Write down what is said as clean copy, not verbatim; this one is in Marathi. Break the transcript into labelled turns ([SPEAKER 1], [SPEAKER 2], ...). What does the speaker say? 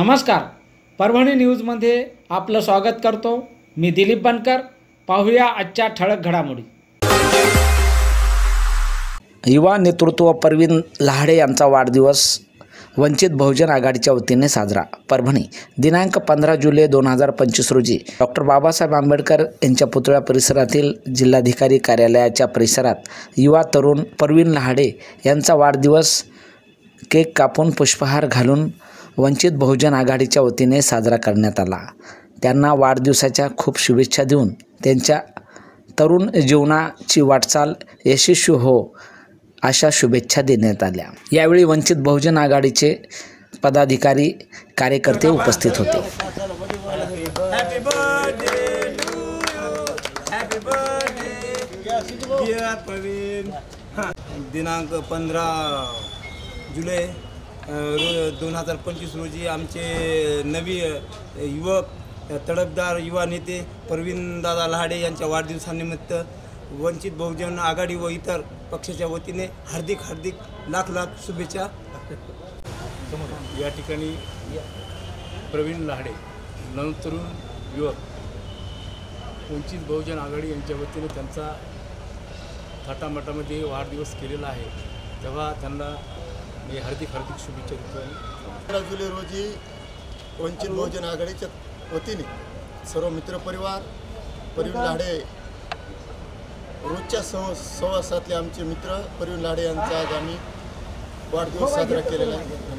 [SPEAKER 1] नमस्कार, परभणी न्यूजमध्ये आपलं स्वागत करतो। मी दिलीप बनकर। पाहूया आजच्या ठळक घडामोडी।
[SPEAKER 2] युवा नेतृत्व परवीन लाहाडे यांचा वाढदिवस वंचित बहुजन आघाडीच्या वतीने साजरा। परभणी दिनांक 15 जुलै 2025 रोजी डॉक्टर बाबासाहेब आंबेडकर यांच्या पुतळ्या परिसरातील जिल्हाधिकारी कार्यालयाच्या परिसरात युवा तरुण परवीन लाहाडे यांचा वाढदिवस केक कापून पुष्पहार घालून वंचित बहुजन आघाडीच्या वतीने साजरा करण्यात आला। त्यांना वाढदिवसाच्या खूप शुभेच्छा देऊन त्यांच्या तरुण जीवनाची वाटचाल यशस्वी हो अशा शुभेच्छा देण्यात आल्या। यावेळी वंचित बहुजन आघाडीचे पदाधिकारी कार्यकर्ते उपस्थित होते।
[SPEAKER 3] दिनांक 15 जुलै 2025 रोजी आमचे नवी युवक तडफदार युवा नेते परवीन दादा लाहाडे यांच्या वाढदिवसानिमित्त वंचित बहुजन आघाडी व इतर पक्षाच्या वतीने हार्दिक लाख शुभेच्छा।
[SPEAKER 4] या ठिकाणी परवीन लाहाडे नवतरुण युवक वंचित बहुजन आघाडी यांच्या वतीने त्यांचा थाटामाटामध्ये वाढदिवस केलेला आहे, तेव्हा त्यांना मी हार्दिक शुभेच्छा देतो।
[SPEAKER 5] 15 जुलै रोजी वंचित बहुजन आघाडीच्या वतीने सर्व मित्रपरिवार परवीन लाहाडे रोजच्या सहवासातले आमचे मित्र परवीन लाहाडे यांचा आज आम्ही वाढदिवस साजरा केलेला आहे।